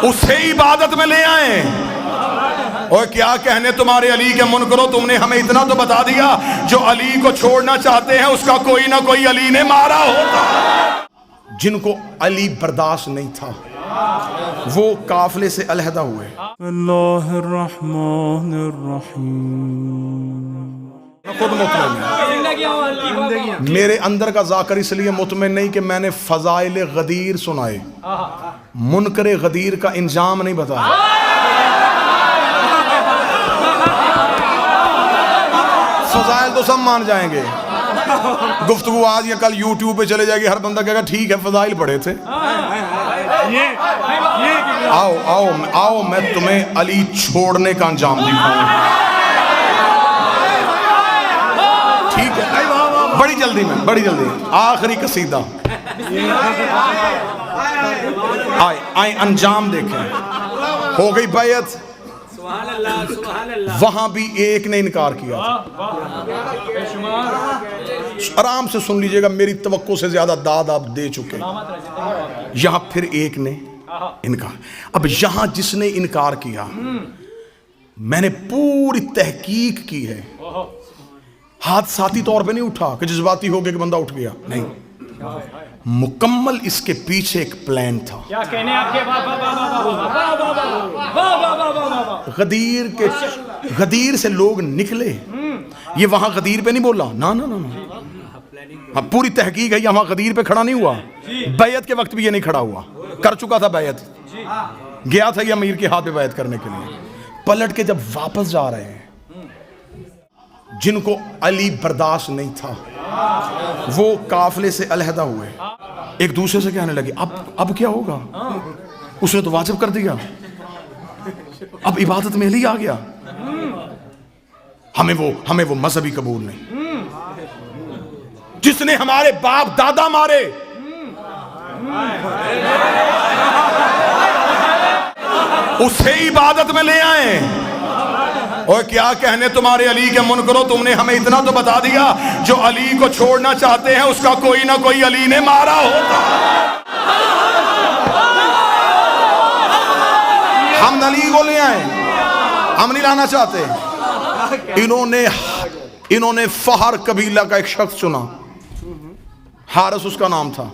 اسے عبادت میں لے آئیں۔ اور کیا کہنے تمہارے علی کے منکرو، تم نے ہمیں اتنا تو بتا دیا، جو علی کو چھوڑنا چاہتے ہیں اس کا کوئی نہ کوئی علی نے مارا ہوتا۔ جن کو علی برداشت نہیں تھا وہ قافلے سے علیحدہ ہوئے۔ اللہ الرحمن الرحیم۔ خود مطمئن ہے، میرے اندر کا ذاکر اس لیے مطمئن نہیں کہ میں نے فضائل غدیر سنائے، منکر غدیر کا انجام نہیں بتایا۔ فضائل تو سب مان جائیں گے، گفتگو آج یا کل یوٹیوب پہ چلے جائے گی، ہر بندہ کہے گا ٹھیک ہے فضائل پڑھے تھے۔ آؤ آؤ آؤ میں تمہیں علی چھوڑنے کا انجام دکھاؤں۔ ٹھیک ہے، بڑی جلدی میں، بڑی جلدی آخری قصیدہ آئے انجام دیکھیں۔ ہو گئی بیعت، وہاں بھی ایک نے انکار کیا تھا۔ آرام سے سن لیجئے گا، میری توقع سے زیادہ داد آپ دے چکے۔ یہاں پھر ایک نے انکار۔ اب یہاں جس نے انکار کیا، میں نے پوری تحقیق کی ہے، حادثاتی طور پہ نہیں اٹھا کہ جذباتی ہو گیا کہ بندہ اٹھ گیا، نہیں، مکمل اس کے پیچھے ایک پلان تھا۔ غدیر سے لوگ نکلے، یہ وہاں غدیر پہ نہیں بولا، نا نا نا نا، پوری تحقیق ہے، یہاں غدیر پہ کھڑا نہیں ہوا، بیعت کے وقت بھی یہ نہیں کھڑا ہوا، کر چکا تھا بیعت، گیا تھا یہ امیر کے ہاتھ پہ بیعت کرنے کے لیے، پلٹ کے جب واپس جا رہے ہیں، جن کو علی برداشت نہیں تھا وہ قافلے سے علیحدہ ہوئے، ایک دوسرے سے کہنے لگے اب کیا ہوگا، اس نے تو واجب کر دیا، اب عبادت میں علی آ گیا، ہمیں وہ مذہبی قبول نہیں، جس نے ہمارے باپ دادا مارے، اسے عبادت میں لے آئیں۔ اور کیا کہنے تمہارے علی کے منکرو، تم نے ہمیں اتنا تو بتا دیا، جو علی کو چھوڑنا چاہتے ہیں اس کا کوئی نہ کوئی علی نے مارا ہوتا۔ ہم علی کو لے آئیں، ہم نہیں لانا چاہتے۔ انہوں نے فہر قبیلہ کا ایک شخص چنا، حارث اس کا نام تھا۔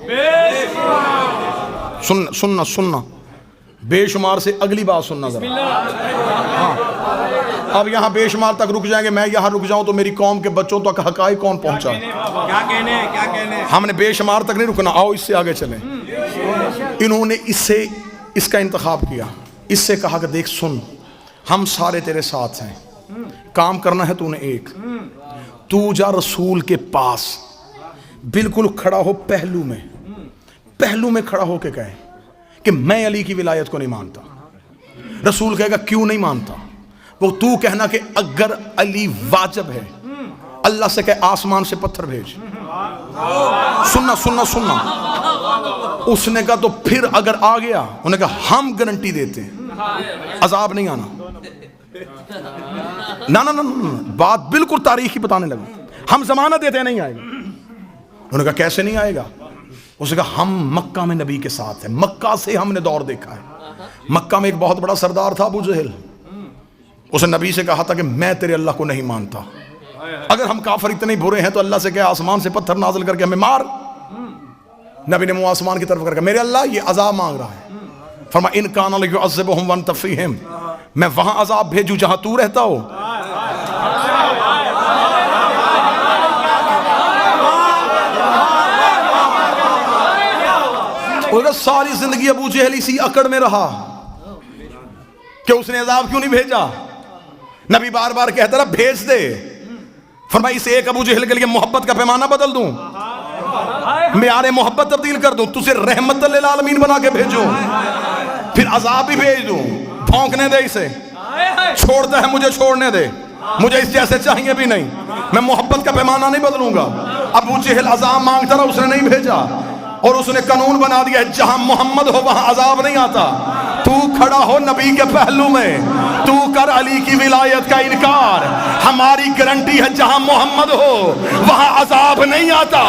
سننا بے شمار سے اگلی بات سننا ذرا۔ اب یہاں بے شمار تک رک جائیں گے، میں یہاں رک جاؤں تو میری قوم کے بچوں تک حقائق کون پہنچا؟ کیا کہنے ہم نے بے شمار تک نہیں رکنا، آؤ اس سے آگے چلیں۔ انہوں نے اس کا انتخاب کیا، اس سے کہا کہ دیکھ سن، ہم سارے تیرے ساتھ ہیں، کام کرنا ہے تو نے ایک، تو جا رسول کے پاس، بالکل کھڑا ہو پہلو میں کھڑا ہو کے کہے کہ میں علی کی ولایت کو نہیں مانتا۔ رسول کہے گا کیوں نہیں مانتا؟ وہ تو کہنا کہ اگر علی واجب ہے، اللہ سے کہے آسمان سے پتھر بھیج۔ سننا اس نے کہا تو پھر اگر آ گیا، انہوں نے کہا ہم گارنٹی دیتے ہیں عذاب نہیں آنا۔ نا بات بالکل تاریخی بتانے لگا، ہم ضمانت دیتے ہیں نہیں آئے گا۔ انہوں نے کہا کیسے نہیں آئے گا؟ اس نے کہا ہم مکہ میں نبی کے ساتھ ہیں، مکہ سے ہم نے دور دیکھا ہے، مکہ میں ایک بہت بڑا سردار تھا ابو جہل، اس نے نبی سے کہا تھا کہ میں تیرے اللہ کو نہیں مانتا، اگر ہم کافر اتنے برے ہیں تو اللہ سے کہ آسمان سے پتھر نازل کر کے ہمیں مار۔ نبی نے منہ آسمان کی طرف کر کے میرے اللہ یہ عذاب مانگ رہا ہے، فرمایا ان کان لیعذبہم وانت فیہم، میں وہاں عذاب بھیجوں جہاں تو رہتا ہو۔ ساری زندگی ابو جہل اسی اکڑ میں رہا کہ اس نے عذاب کیوں نہیں بھیجا، نبی بار بار کہتا رہا بھیج دے، فرمایا اس ایک ابو جہل کے لیے محبت کا پیمانہ بدل دوں، معیار محبت تبدیل کر دوں، تجھے رحمت للعالمین بنا کے بھیجوں، پھر عذاب بھی بھیج دوں، بھونکنے دے اسے، چھوڑتا ہے مجھے چھوڑنے دے، مجھے اس جیسے چاہیے بھی نہیں، میں محبت کا پیمانہ نہیں بدلوں گا۔ ابو جہل عذاب مانگتا رہا، اس نے نہیں بھیجا، اور اس نے قانون بنا دیا جہاں محمد ہو وہاں عذاب نہیں آتا، تو کھڑا ہو نبی کے پہلو میں، تو کر علی کی ولایت کا انکار۔ ہماری گارنٹی ہے جہاں محمد ہو وہاں عذاب نہیں آتا،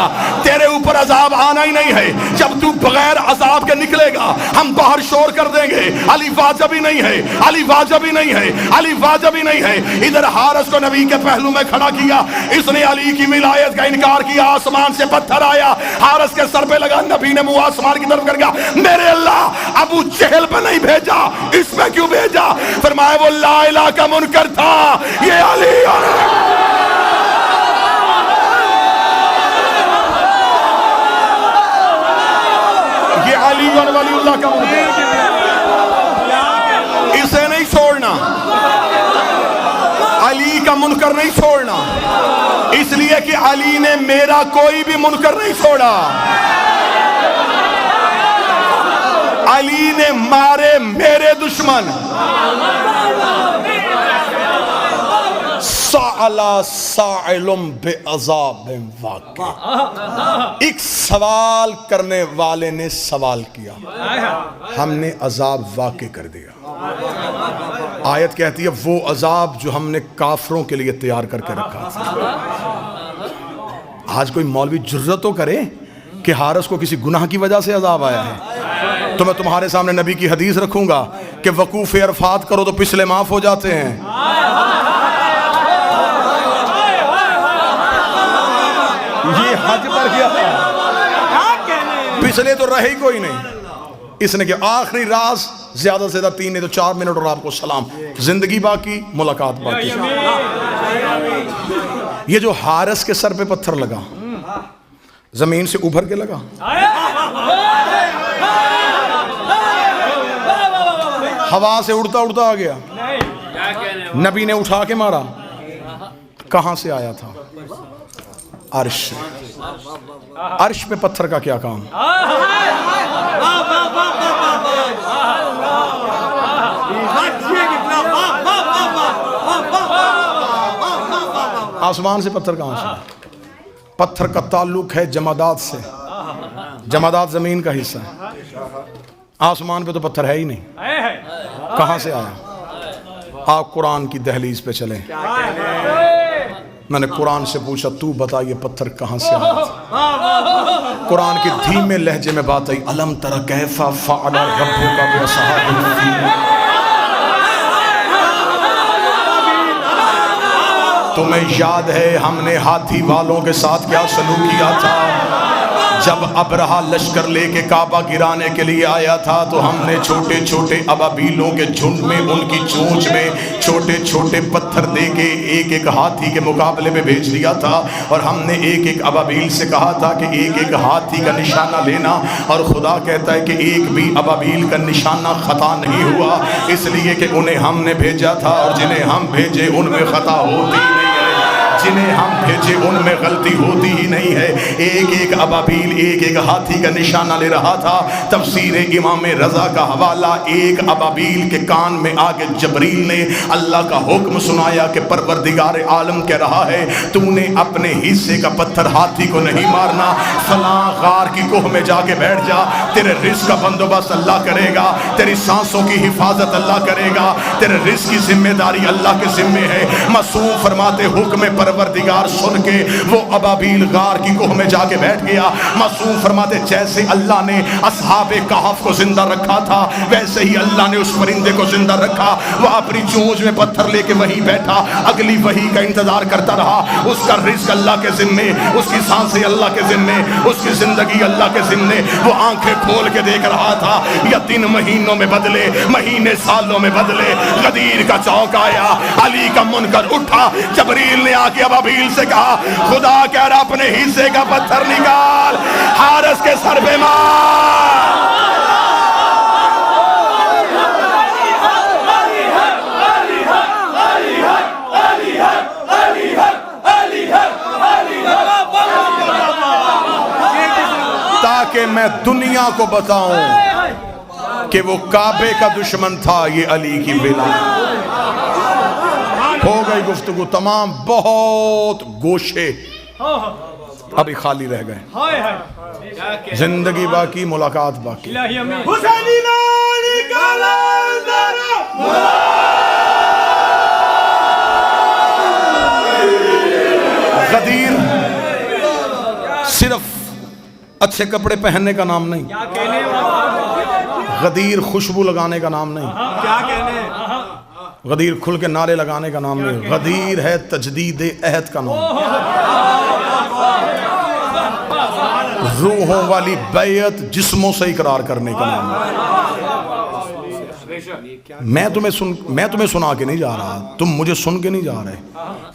تیرے اوپر عذاب آنا ہی نہیں ہے۔ جب تو بغیر عذاب کے نکلے گا ہم باہر شور کر دیں گے علی واجب ہی نہیں ہے، علی واجب ہی نہیں ہے، علی واجب ہی نہیں ہے۔ ادھر حارث کو نبی کے پہلو میں کھڑا کیا، اس نے علی کی ولایت کا انکار کیا، آسمان سے پتھر آیا، حارث کے سر پہ لگا، نبی نے منہ آسمان کی طرف کر گیا، میرے اللہ ابو جہل پہ نہیں بھیجا، اس میں کیوں بھیجا؟ فرمایا وہ لا الہ کا منکر تھا، یہ علی ولی اللہ کا منکر، اسے نہیں چھوڑنا، علی کا منکر نہیں چھوڑنا، اس لیے کہ علی نے میرا کوئی بھی منکر نہیں چھوڑا، علی نے مارے میرے دشمن۔ سألا سائل بعذاب واقع، ایک سوال کرنے والے نے سوال کیا، ہم نے عذاب واقع کر دیا۔ آیت کہتی ہے وہ عذاب جو ہم نے کافروں کے لیے تیار کر کے رکھا تھا۔ آج کوئی مولوی جرأت تو کرے کہ حارث کو کسی گناہ کی وجہ سے عذاب آیا ہے، تو میں تمہارے سامنے نبی کی حدیث رکھوں گا کہ وقوف عرفات کرو تو پچھلے معاف ہو جاتے ہیں۔ یہ حج پر کیا تھا، پچھلے تو رہے ہی کوئی نہیں۔ اس نے کہ آخری راز زیادہ سے زیادہ 3 نہیں تو 4 منٹ اور آپ کو سلام، زندگی باقی ملاقات باقی۔ یہ جو حارث کے سر پہ پتھر لگا زمین سے ابھر کے لگا، ہوا سے اڑتا اڑتا آ گیا، نبی نے اٹھا کے مارا، کہاں سے آیا تھا؟ عرش سے۔ عرش پہ پتھر کا کیا کام؟ آسمان سے پتھر کہاں سے؟ پتھر کا تعلق ہے جمادات سے، جمادات زمین کا حصہ ہے، آسمان پہ تو پتھر ہے ہی نہیں، کہاں سے آیا؟ آپ قرآن کی دہلیز پہ چلیں، میں نے قرآن سے پوچھا تو بتا یہ پتھر کہاں سے آیا تھا؟ قرآن کے دھیمے لہجے میں بات آئی، الم تر کیف فعل ربک باصحاب الفیل، تمہیں یاد ہے ہم نے ہاتھی والوں کے ساتھ کیا سلوک کیا تھا؟ جب ابرہا لشکر لے کے کعبہ گرانے کے لیے آیا تھا تو ہم نے چھوٹے چھوٹے ابابیلوں کے جھنڈ میں ان کی چونچ میں چھوٹے چھوٹے پتھر دے کے ایک ایک ہاتھی کے مقابلے میں بھیج دیا تھا، اور ہم نے ایک ایک ابابیل سے کہا تھا کہ ایک ایک ہاتھی کا نشانہ لینا، اور خدا کہتا ہے کہ ایک بھی ابابیل کا نشانہ خطا نہیں ہوا، اس لیے کہ انہیں ہم نے بھیجا تھا، اور جنہیں ہم بھیجے ان میں خطا ہوتی نہیں ہے، جنہیں ہم بھیجے ان میں غلطی ہوتی ہی نہیں ہے۔ ایک ایک ابابیل ایک ایک ہاتھی کا نشانہ لے رہا تھا۔ تفسیر امام رضا کا حوالہ، ایک ابابیل کے کان میں آگے جبریل نے اللہ کا حکم سنایا کہ پروردگار عالم کہہ رہا ہے تو نے اپنے حصے کا پتھر ہاتھی کو نہیں مارنا، فلاں غار کی کوہ میں جا کے بیٹھ جا، تیرے رزق کا بندوبست اللہ کرے گا، تیری سانسوں کی حفاظت اللہ کرے گا، تیرے رزق کی ذمہ داری اللہ کے ذمے ہے۔ معصوم فرماتے حکم پروردگار سن کے وہ ابابیل غار کی کوہ میں جا کے بیٹھ گیا۔ معصوم فرماتے جیسے اللہ نے اصحاب کہف کو زندہ رکھا تھا ویسے ہی اللہ نے اس پرندے کو زندہ رکھا، وہ اپنی چونچ میں پتھر لے کے وہیں بیٹھا، اگلی وحی کا انتظار کرتا رہا۔ اس کا رزق اللہ کے ذمے، اس کی سانسیں اللہ کے ذمے، اس کی زندگی اللہ کے ذمے۔ وہ آنکھیں کھول کے دیکھ رہا تھا، یا 3 مہینوں میں بدلے، مہینے سالوں میں بدلے۔ غدیر کا چوک آیا، علی کا منکر اٹھا، جبریل نے آ کے ابابیل سے کہا خدا کہہ رہا اپنے حصے کا پتھر نکال، حارث کے سر پہ مار۔ تاکہ میں دنیا کو بتاؤں کہ وہ کعبے کا دشمن تھا، یہ علی کی ولایت۔ ہو گئی گفتگو تمام، بہت گوشے ابھی خالی رہ گئے، زندگی باقی، ملاقات باقی۔ اچھے کپڑے پہننے کا نام نہیں، کیا کہنے بابا، غدیر خوشبو لگانے کا نام نہیں، کیا کہنے، غدیر کھل کے نعرے لگانے کا نام نہیں، غدیر ہے تجدید عہد کا نام، روحوں والی بیعت جسموں سے اقرار کرنے کا نام ہے۔ میں تمہیں سنا کے نہیں جا رہا، تم مجھے سن کے نہیں جا رہے۔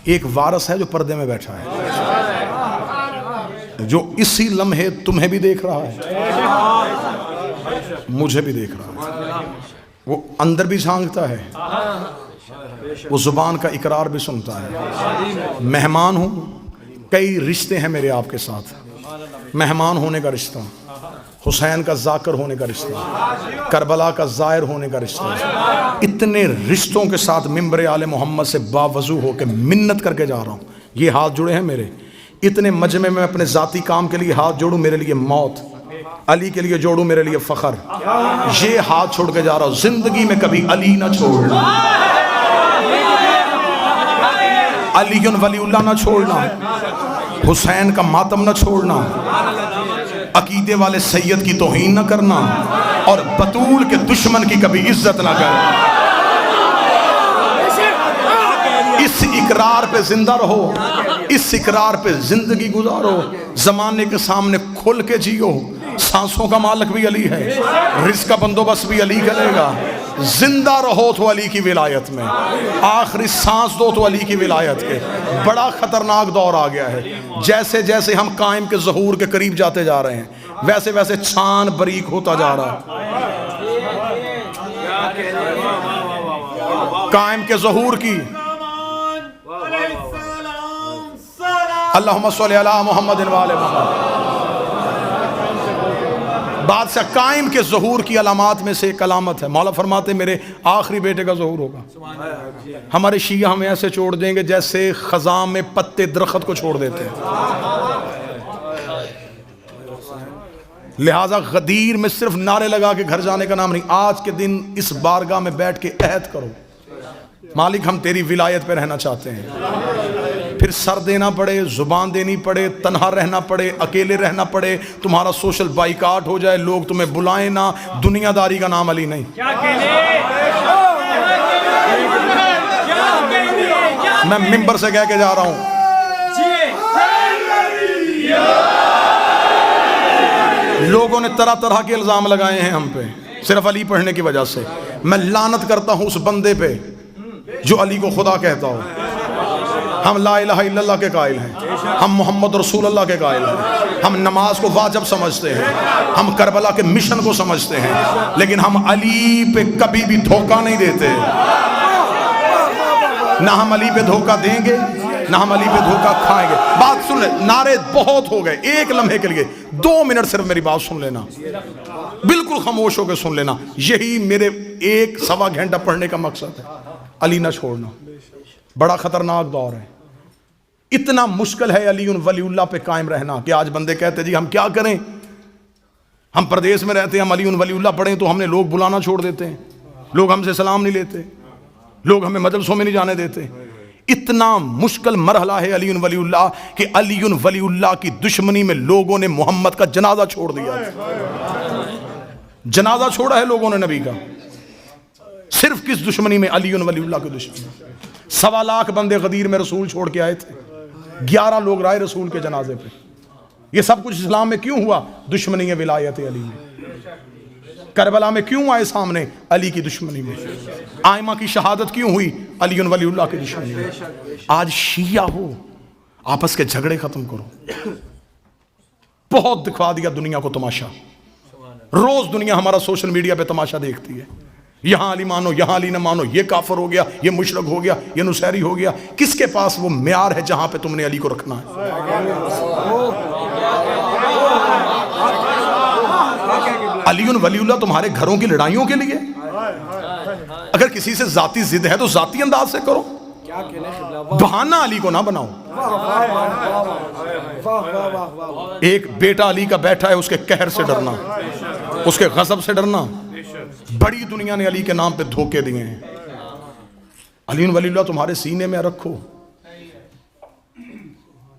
ایک وارث ہے جو پردے میں بیٹھا ہے، جو اسی لمحے تمہیں بھی دیکھ رہا ہے، مجھے بھی دیکھ رہا ہے، وہ اندر بھی جھانکتا ہے، وہ زبان کا اقرار بھی سنتا ہے۔ مہمان ہوں، کئی رشتے ہیں میرے آپ کے ساتھ، مہمان ہونے کا رشتہ، حسین کا ذاکر ہونے کا رشتہ، کربلا کا زائر ہونے کا رشتہ، اتنے رشتوں کے ساتھ ممبر آل محمد سے باوضو ہو کے منت کر کے جا رہا ہوں۔ یہ ہاتھ جڑے ہیں میرے، اتنے مجمع میں اپنے ذاتی کام کے لیے ہاتھ جوڑوں، میرے لیے موت، علی کے لیے جوڑوں، میرے لیے فخر۔ یہ ہاتھ چھوڑ کے جا رہا ہوں، زندگی میں کبھی علی نہ چھوڑنا، علی ولی اللہ نہ چھوڑنا، حسین کا ماتم نہ چھوڑنا، عقیدے والے سید کی توہین نہ کرنا، اور بطول کے دشمن کی کبھی عزت نہ کرنا۔ اس اقرار پہ زندہ رہو، اس اقرار پہ زندگی گزارو، زمانے کے سامنے کھل کے جیو۔ سانسوں کا مالک بھی علی ہے، رزق کا بندوبست بھی علی کرے گا۔ زندہ رہو تو علی کی ولایت میں، آخری سانس دو تو علی کی ولایت کے۔ بڑا خطرناک دور آ گیا ہے، جیسے جیسے ہم قائم کے ظہور کے قریب جاتے جا رہے ہیں، ویسے ویسے چھان بریک ہوتا جا رہا ہے۔ قائم کے ظہور کی، اللہم صلی علی محمد وآل محمد۔ بادشاہ قائم کے ظہور کی علامات میں سے ایک علامت ہے، مولا فرماتے میرے آخری بیٹے کا ظہور ہوگا۔ ہمارے شیعہ ہمیں ایسے چھوڑ دیں گے جیسے خزاں میں پتے درخت کو چھوڑ دیتے ہیں۔ لہٰذا غدیر میں صرف نعرے لگا کے گھر جانے کا نام نہیں، آج کے دن اس بارگاہ میں بیٹھ کے عہد کرو، مالک ہم تیری ولایت پہ رہنا چاہتے ہیں۔ پھر سر دینا پڑے، زبان دینی پڑے، تنہا رہنا پڑے، اکیلے رہنا پڑے، تمہارا سوشل بائیکاٹ ہو جائے، لوگ تمہیں بلائیں نہ، دنیا داری کا نام علی نہیں۔ میں ممبر سے کہہ کے جا رہا ہوں، لوگوں نے طرح طرح کے الزام لگائے ہیں ہم پہ صرف علی پڑھنے کی وجہ سے۔ میں لعنت کرتا ہوں اس بندے پہ جو علی کو خدا کہتا ہو۔ ہم لا الہ الا اللہ کے قائل ہیں، ہم محمد رسول اللہ کے قائل ہیں، ہم نماز کو واجب سمجھتے ہیں، ہم کربلا کے مشن کو سمجھتے ہیں، لیکن ہم علی پہ کبھی بھی دھوکہ نہیں دیتے۔ نہ ہم علی پہ دھوکہ دیں گے، نہ ہم علی پہ دھوکہ کھائیں گے۔ بات سن لے، نعرے بہت ہو گئے، ایک لمحے کے لیے 2 منٹ صرف میری بات سن لینا، بالکل خاموش ہو کے سن لینا۔ یہی میرے 1-1.25 گھنٹہ پڑھنے کا مقصد ہے، علی نہ چھوڑنا۔ بڑا خطرناک دور ہے، اتنا مشکل ہے علی ولی اللہ پہ قائم رہنا کہ آج بندے کہتے جی ہم کیا کریں، ہم پردیس میں رہتے ہیں، ہم علی ولی اللہ پڑھیں تو ہم نے لوگ بلانا چھوڑ دیتے ہیں، لوگ ہم سے سلام نہیں لیتے، لوگ ہمیں مجلسوں میں نہیں جانے دیتے۔ اتنا مشکل مرحلہ ہے علی ولی اللہ کہ علی ولی اللہ کی دشمنی میں لوگوں نے محمد کا جنازہ چھوڑ دیا، جنازہ چھوڑا ہے لوگوں نے نبی کا۔ صرف کس دشمنی میں؟ علی ولی اللہ کی دشمنی۔ 1.25 لاکھ بندے غدیر میں رسول چھوڑ کے آئے تھے، 11 لوگ رائے رسول کے جنازے پہ۔ یہ سب کچھ اسلام میں کیوں ہوا؟ دشمنی ولایت علی میں۔ کربلا میں کیوں آئے سامنے؟ علی کی دشمنی میں۔ آئمہ کی شہادت کیوں ہوئی؟ علی ولی اللہ کی دشمنی میں۔ آج شیعہ ہو، آپس کے جھگڑے ختم کرو۔ بہت دکھا دیا دنیا کو تماشا، روز دنیا ہمارا سوشل میڈیا پہ تماشا دیکھتی ہے، یہاں علی مانو، یہاں علی نہ مانو، یہ کافر ہو گیا، یہ مشرک ہو گیا، یہ نصیری ہو گیا۔ کس کے پاس وہ معیار ہے جہاں پہ تم نے علی کو رکھنا ہے؟ علی ولی اللہ تمہارے گھروں کی لڑائیوں کے لیے؟ اگر کسی سے ذاتی ضد ہے تو ذاتی انداز سے کرو، بہانہ علی کو نہ بناؤ۔ ایک بیٹا علی کا بیٹھا ہے، اس کے قہر سے ڈرنا، اس کے غضب سے ڈرنا۔ بڑی دنیا نے علی کے نام پہ دھوکے دیے ہیں۔ علی ولی اللہ تمہارے سینے میں رکھو،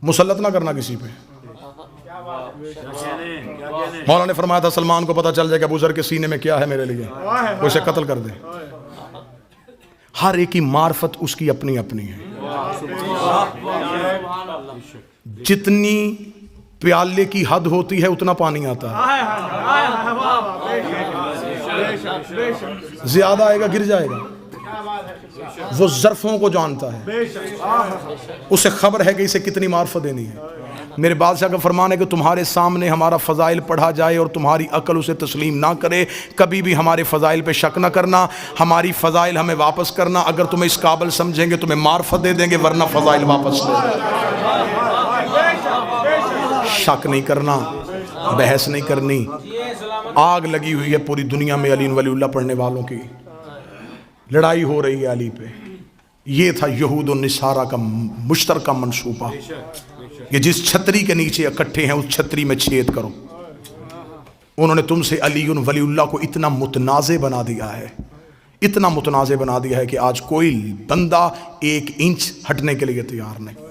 مسلط نہ کرنا کسی پہ۔ مولا نے فرمایا تھا سلمان کو پتہ چل جائے کہ ابو ذر کے سینے میں کیا ہے میرے لیے، وہ اسے قتل کر دے۔ ہر ایک کی معرفت اس کی اپنی اپنی ہے۔ جتنی پیالے کی حد ہوتی ہے اتنا پانی آتا ہے، زیادہ آئے گا گر جائے گا۔ وہ ظرفوں کو جانتا ہے، اسے خبر ہے کہ اسے کتنی معرفت دینی ہے۔ میرے بادشاہ کا فرمان ہے کہ تمہارے سامنے ہمارا فضائل پڑھا جائے اور تمہاری عقل اسے تسلیم نہ کرے، کبھی بھی ہمارے فضائل پہ شک نہ کرنا، ہماری فضائل ہمیں واپس کرنا۔ اگر تمہیں اس قابل سمجھیں گے تمہیں معرفت دے دیں گے، ورنہ فضائل واپس دے دیں گے۔ شک نہیں کرنا، بحث نہیں کرنی۔ آگ لگی ہوئی ہے پوری دنیا میں علی ولی اللہ پڑھنے والوں کی، لڑائی ہو رہی ہے علی پہ۔ یہ تھا یہود و نصارہ کا مشترکہ منصوبہ کہ جس چھتری کے نیچے اکٹھے ہیں اس چھتری میں چھید کرو۔ انہوں نے تم سے علی ولی اللہ کو اتنا متنازع بنا دیا ہے، اتنا متنازع بنا دیا ہے کہ آج کوئی بندہ 1 انچ ہٹنے کے لیے تیار نہیں۔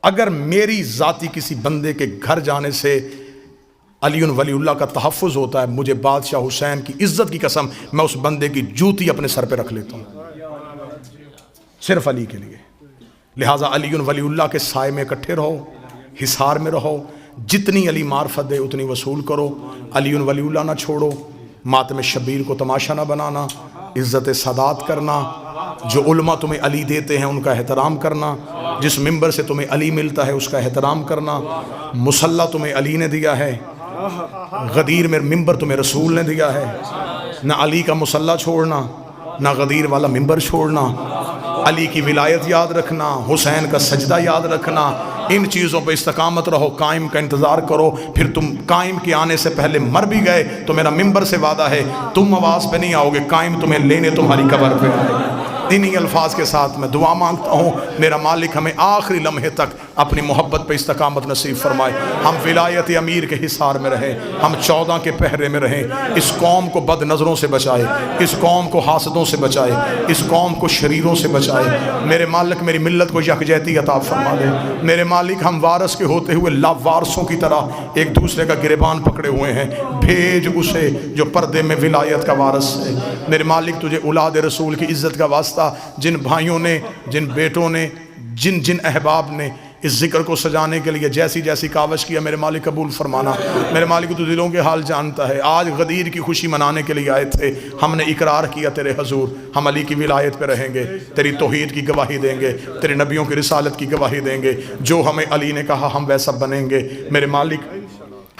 اگر میری ذاتی کسی بندے کے گھر جانے سے علی ولی اللہ کا تحفظ ہوتا ہے، مجھے بادشاہ حسین کی عزت کی قسم میں اس بندے کی جوتی اپنے سر پہ رکھ لیتا ہوں، صرف علی کے لیے۔ لہٰذا علی ولی اللہ کے سائے میں اکٹھے رہو، حصار میں رہو، جتنی علی معرفت دے اتنی وصول کرو، علی ولی اللہ نہ چھوڑو، ماتم شبیر کو تماشا نہ بنانا، عزت سادات کرنا، جو علماء تمہیں علی دیتے ہیں ان کا احترام کرنا، جس ممبر سے تمہیں علی ملتا ہے اس کا احترام کرنا۔ مصلی تمہیں علی نے دیا ہے، غدیر میں ممبر تمہیں رسول نے دیا ہے۔ نہ علی کا مصلی چھوڑنا، نہ غدیر والا ممبر چھوڑنا، علی کی ولایت یاد رکھنا، حسین کا سجدہ یاد رکھنا، ان چیزوں پہ استقامت رہو، قائم کا انتظار کرو۔ پھر تم قائم کے آنے سے پہلے مر بھی گئے تو میرا ممبر سے وعدہ ہے تم آواز پہ نہیں آؤ گے، قائم تمہیں لینے تمہاری قبر پہ آئے گا۔ انہی الفاظ کے ساتھ میں دعا مانگتا ہوں میرا مالک ہمیں آخری لمحے تک اپنی محبت پہ استقامت نصیب فرمائے، ہم ولایت امیر کے حصار میں رہیں، ہم 14 کے پہرے میں رہیں، اس قوم کو بد نظروں سے بچائے، اس قوم کو حاسدوں سے بچائے، اس قوم کو شریروں سے بچائے۔ میرے مالک میری ملت کو یکجہتی عطا فرما دے۔ میرے مالک ہم وارث کے ہوتے ہوئے لاوارثوں کی طرح ایک دوسرے کا گریبان پکڑے ہوئے ہیں، بھیج اسے جو پردے میں ولایت کا وارث ہے۔ میرے مالک تجھے اولاد رسول کی عزت کا واسطہ جن بھائیوں نے، جن بیٹوں نے، جن احباب نے اس ذکر کو سجانے کے لیے جیسی جیسی کاوش کیا، میرے مالک قبول فرمانا۔ میرے مالک تو دلوں کے حال جانتا ہے۔ آج غدیر کی خوشی منانے کے لیے آئے تھے، ہم نے اقرار کیا تیرے حضور ہم علی کی ولایت پہ رہیں گے، تیری توحید کی گواہی دیں گے، تیرے نبیوں کی رسالت کی گواہی دیں گے، جو ہمیں علی نے کہا ہم ویسا بنیں گے۔ میرے مالک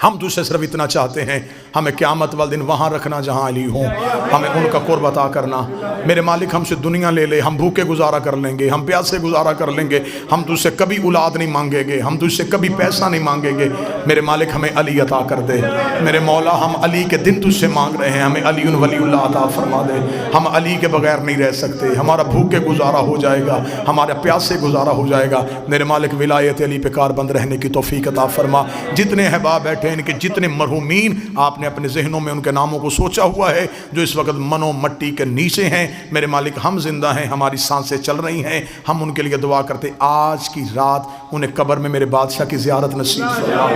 ہم تجھ سے صرف اتنا چاہتے ہیں، ہمیں قیامت والے دن وہاں رکھنا جہاں علی ہوں، ہمیں ان کا قرب عطا کرنا۔ میرے مالک ہم سے دنیا لے لے، ہم بھوکے گزارا کر لیں گے، ہم پیاسے گزارا کر لیں گے، ہم تجھ سے کبھی اولاد نہیں مانگیں گے، ہم تجھ سے کبھی پیسہ نہیں مانگیں گے۔ میرے مالک ہمیں علی عطا کر دے۔ میرے مولا ہم علی کے دن تجھ سے مانگ رہے ہیں، ہمیں علی ولی اللہ عطا فرما دے۔ ہم علی کے بغیر نہیں رہ سکتے، ہمارا بھوکے گزارا ہو جائے گا، ہمارا پیاسے گزارا ہو جائے گا۔ میرے مالک ولایت علی پہ کاربند رہنے کی توفیق عطا فرما۔ جتنے احباب بیٹھے ان کے جتنے مرحومین آپ نے اپنے ذہنوں میں ان کے ناموں کو سوچا ہوا ہے، جو اس وقت منو مٹی کے نیچے ہیں، میرے مالک ہم زندہ ہیں، ہماری سانسیں چل رہی ہیں، ہم ان کے لیے دعا کرتے آج کی رات انہیں قبر میں میرے بادشاہ کی زیارت نصیب فرما،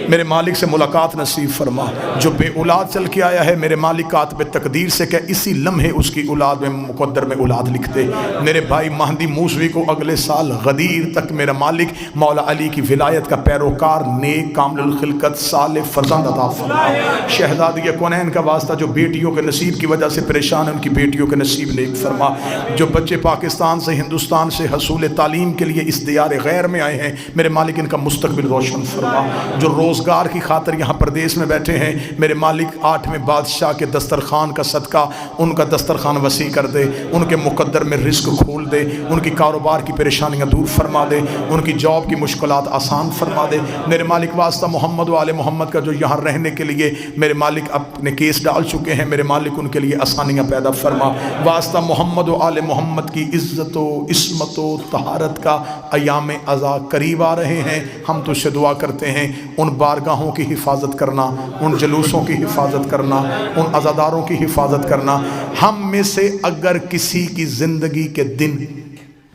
میرے مالک سے ملاقات نصیب فرما۔ جو بے اولاد چل کے آیا ہے میرے مالک کاتب تقدیر سے کہ اسی لمحے اس کی اولاد میں مقدر میں اولاد لکھ دے۔ میرے بھائی مہدی موسوی کو اگلے سال غدیر تک میرا مالک مولا علی کی ولایت کا پیروکار، نیک، کامل الخلقت، صالح فرزند عطا فرما۔ شہزادی کونین کا واسطہ جو بیٹیوں کے نصیب کی وجہ سے پریشان ہیں ان کی بیٹیوں کے نصیب نیک فرما۔ جو بچے پاکستان سے ہندوستان سے حصول تعلیم کے لیے اس دیار غیر میں آئے ہیں میرے مالک ان کا مستقبل روشن فرما۔ جو روزگار کی خاطر یہاں پردیس میں بیٹھے ہیں میرے مالک 8ویں بادشاہ کے دسترخوان کا صدقہ ان کا دسترخوان وسیع کر دے، ان کے مقدر میں رزق کھول دے، ان کی کاروبار کی پریشانیاں دور فرما دے، ان کی جاب کی مشکلات آسان فرما دے۔ میرے مالک واسطہ محمد و آل محمد کا جو یہاں رہنے کے لیے میرے مالک اپنے کیس ڈال چکے ہیں میرے مالک ان کے لیے آسانیاں پیدا فرما۔ واسطہ محمد و آل محمد کی عزت و عصمت و طہارت کا ایام عزا قریب آ رہے ہیں، ہم تجھ سے دعا کرتے ہیں ان بارگاہوں کی حفاظت کرنا، ان جلوسوں کی حفاظت کرنا، ان عزاداروں کی حفاظت کرنا۔ ہم میں سے اگر کسی کی زندگی کے دن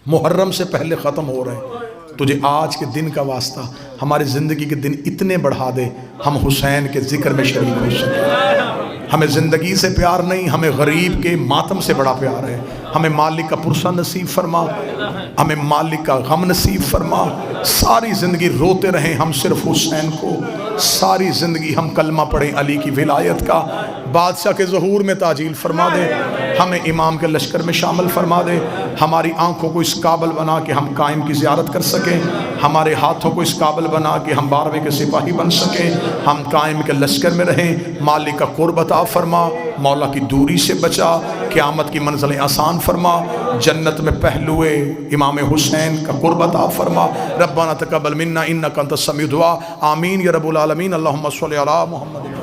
محرم سے پہلے ختم ہو رہے ہیں تجھے آج کے دن کا واسطہ ہماری زندگی کے دن اتنے بڑھا دے ہم حسین کے ذکر میں شریک ہو سکیں۔ ہمیں زندگی سے پیار نہیں، ہمیں غریب کے ماتم سے بڑا پیار ہے۔ ہمیں مالک کا پرسہ نصیب فرما، ہمیں مالک کا غم نصیب فرما، ساری زندگی روتے رہیں ہم صرف حسین کو، ساری زندگی ہم کلمہ پڑھیں علی کی ولایت کا، بادشاہ کے ظہور میں تعجیل فرما دے، ہمیں امام کے لشکر میں شامل فرما دے، ہماری آنکھوں کو اس قابل بنا کہ ہم قائم کی زیارت کر سکیں، ہمارے ہاتھوں کو اس قابل بنا کہ ہم 12ویں کے سپاہی بن سکیں، ہم قائم کے لشکر میں رہیں، مالک کا قرب عطا فرما، مولا کی دوری سے بچا، قیامت کی منزلیں آسان فرما، جنت میں پہلوئے امام حسین کا قرب عطا فرما۔ ربنا تقبل منا انک انت السمیع الدعاء، آمین یا رب العالمین، اللہم صلی علی محمد۔